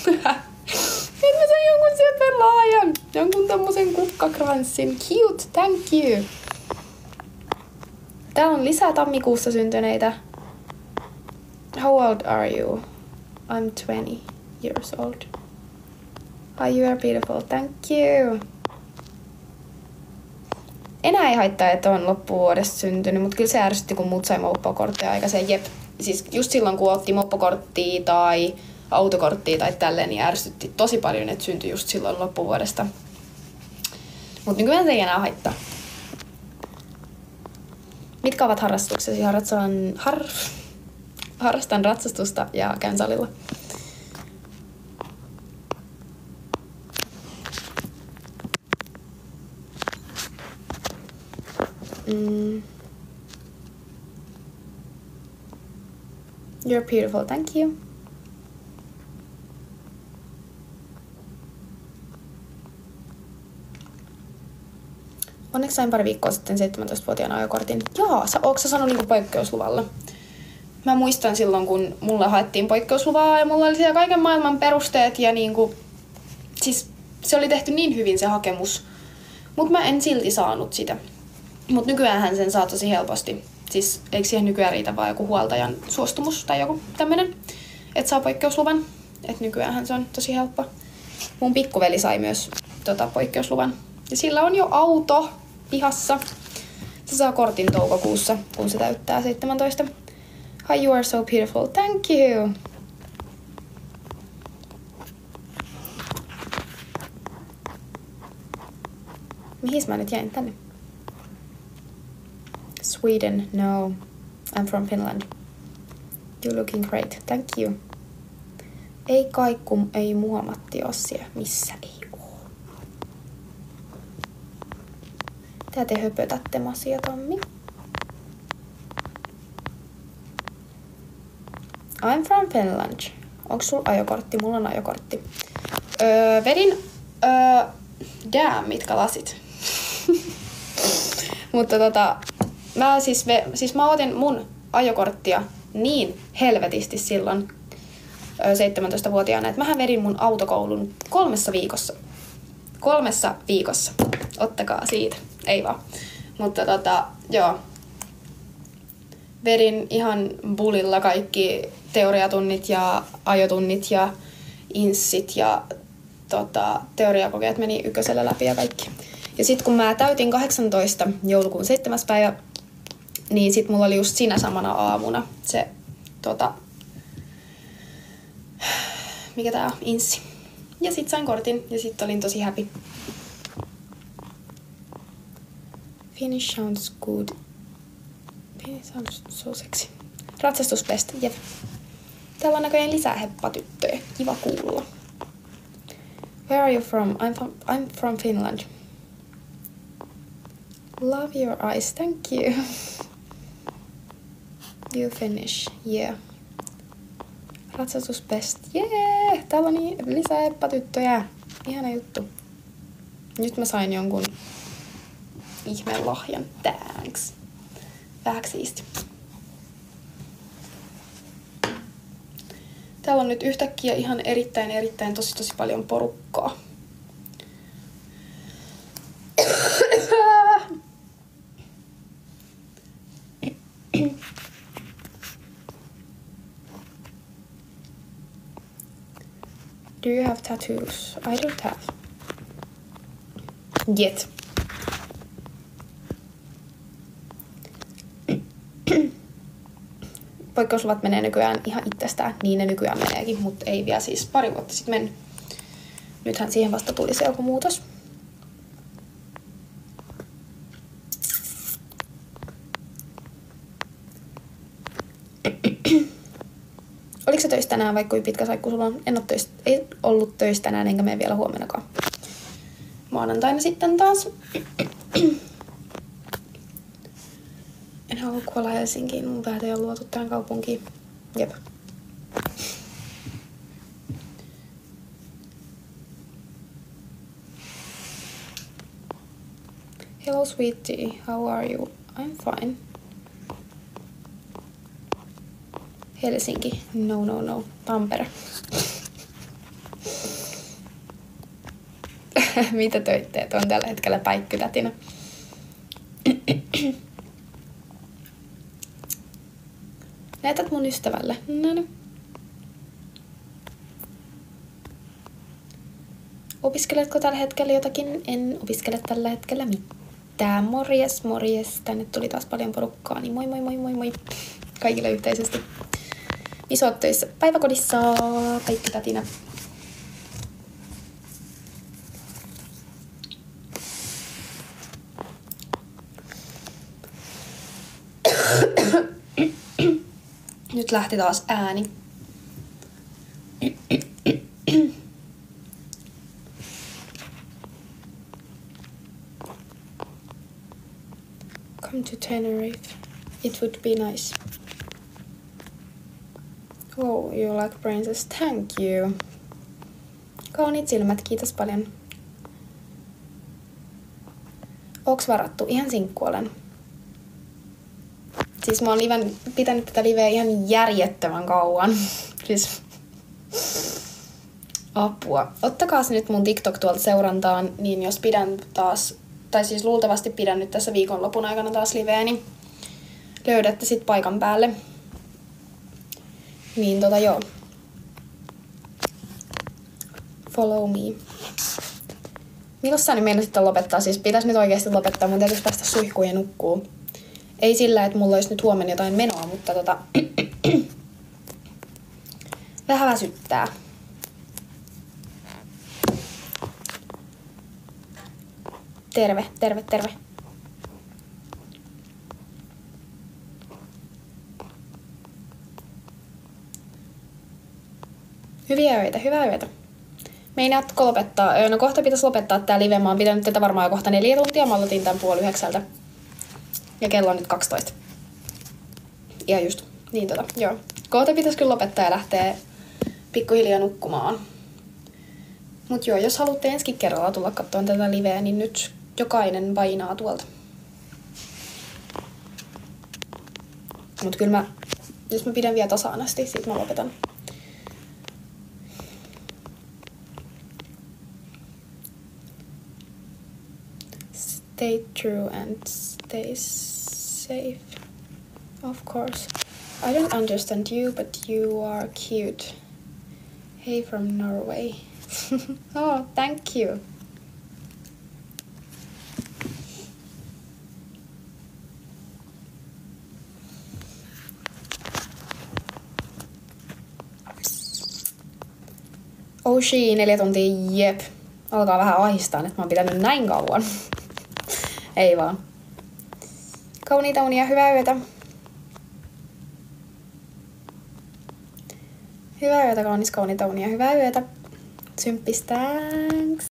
Nyt mä sain jonkun sieltä laajan. Jonkun tommosen kukkakranssin. Cute, thank you. Täällä on lisää tammikuussa syntyneitä. How old are you? I'm 20 years old. Oh, you are beautiful. Thank you. Enää ei haittaa, että on loppuvuodesta syntynyt, mutta kyllä se ärsytti, kun muut sai mopokortteja aikaiseen. Jep, siis just silloin, kun otti mopokorttia tai autokorttia tai tälleen, niin ärsytti tosi paljon, että syntyi just silloin loppuvuodesta. Mutta nykyään se ei enää haittaa. Mitkä ovat harrastuksesi? Harrastan ratsastusta ja käyn salilla. You're beautiful, thank you. Onneksi sain pari viikkoa sitten 17-vuotiaana ajokortin. Jaa, ootko sä sanonut niinku poikkeusluvalla? Mä muistan silloin, kun mulle haettiin poikkeusluvaa ja mulla oli siellä kaiken maailman perusteet ja niinku... Siis se oli tehty niin hyvin se hakemus, mut mä en silti saanut sitä. Mut nykyäänhän sen saa tosi helposti. Siis eikö siihen nykyään riitä vaan joku huoltajan suostumus tai joku tämmönen, että saa poikkeusluvan. Et nykyäänhän se on tosi helppo. Mun pikkuveli sai myös poikkeusluvan. Ja sillä on jo auto pihassa. Se saa kortin toukokuussa, kun se täyttää 17. Hi, you are so beautiful. Thank you. Mihin mä nyt jäin tänne? Sweden, no. I'm from Finland. You're looking great. Thank you. Ei kai, kun ei Matti oo siellä. Missä ei oo? Tää te höpötätte, Masi ja Tommi. I'm from Finland. Onks sul ajokortti? Mulla on ajokortti. Vedin... Damn, mitkä lasit. Mutta mä otin mun ajokorttia niin helvetisti silloin 17-vuotiaana, että mähän vedin mun autokoulun 3 viikossa. 3 viikossa. Ottakaa siitä. Ei vaan. Mutta joo. Vedin ihan bulilla kaikki teoriatunnit ja ajotunnit ja inssit ja teoriakokeet meni ykkösellä läpi ja kaikki. Ja sit kun mä täytin 18 joulukuun 7. päivä, niin sit mulla oli just sinä samana aamuna se mikä tää on? Inssi. Ja sit sain kortin ja sit olin tosi happy. Finnish sounds good. Finnish sounds so sexy. Ratsastuspest, jep. Täällä on näköjään lisää heppatyttöjä. Kiva kuulla. Where are you from? I'm from Finland. Love your eyes, thank you. You Finnish, yeah. Ratsastuspest, yeah! Täällä on lisää heppatyttöjä. Ihana juttu. Nyt mä sain jonkun ihmeen lahjan. Thanks. Vähäksi siisti. Täällä on nyt yhtäkkiä ihan erittäin tosi paljon porukkaa. Do you have tattoos? I don't have. Yet. Poikkeusluvat menee nykyään ihan itsestään, niin ne nykyään meneekin, mutta ei vielä siis pari vuotta sitten mennyt. Nythän siihen vasta tuli se joku muutos. Oliko se töissä tänään, vaikka kuin pitkä saikku sulla on? Ei ollut töissä tänään, enkä mene vielä huomenakaan. Maanantaina sitten taas. En halua kuolla Helsinkiin, mun päät ei ole luotu tähän kaupunkiin. Jep. Hello sweetie, how are you? I'm fine. Helsinki, no. Tampere. Mitä töitteet on tällä hetkellä päikkytätinä? Näytät mun ystävälle. No. Opiskeletko tällä hetkellä jotakin? En opiskele tällä hetkellä mitään. Morjes, morjes. Tänne tuli taas paljon porukkaa, niin moi moi moi moi moi. Kaikille yhteisesti. Missä oot töissä? Päiväkodissa. Päikkytätinä. Nyt lähti taas ääni. Come to Tenerife. It would be nice. Oh, you like princess. Thank you. Kauniit silmät, kiitos paljon. Onks varattu? Ihan sinkku olen. Siis mä oon pitänyt tätä liveä ihan järjettömän kauan. Siis apua. Ottakaa nyt mun TikTok tuolta seurantaan, niin jos pidän taas, tai siis luultavasti pidän nyt tässä viikonlopun aikana taas liveä, niin löydätte sit paikan päälle. Niin joo. Follow me. Milloin sä nyt meinasit lopettaa? Siis pitäis nyt oikeesti lopettaa. Mun täytyis päästä suihkuun ja nukkuu. Ei sillä, että mulla olisi nyt huomenna jotain menoa, mutta vähän väsyttää. Terve, terve, terve. Hyviä öitä, hyvää yötä. Meinaatko lopettaa? No kohta pitäisi lopettaa tää live. Mä oon pitänyt tätä varmaan jo kohta 4 tuntia. Mä aloitin tän 8:30. Ja kello on nyt 12. Ihan just. Niin joo. Kohta pitäisi kyllä lopettaa ja lähteä pikkuhiljaa nukkumaan. Mut joo, jos haluatte ensi kerralla tulla katsomaan tätä liveä, niin nyt jokainen painaa tuolta. Mut kyllä jos mä pidän vielä tasaan asti, sit mä lopetan. Stay true and stay safe. Of course. I don't understand you, but you are cute. Hey from Norway. Oh, thank you. Oshi, 4 tuntia, jep. Alkaa vähän ahistaa, että mä oon pitänyt näin kauan. Ei vaan. Kauniita unia, hyvää yötä. Hyvää yötä, kauniita unia, hyvää yötä. Symppis, thanks.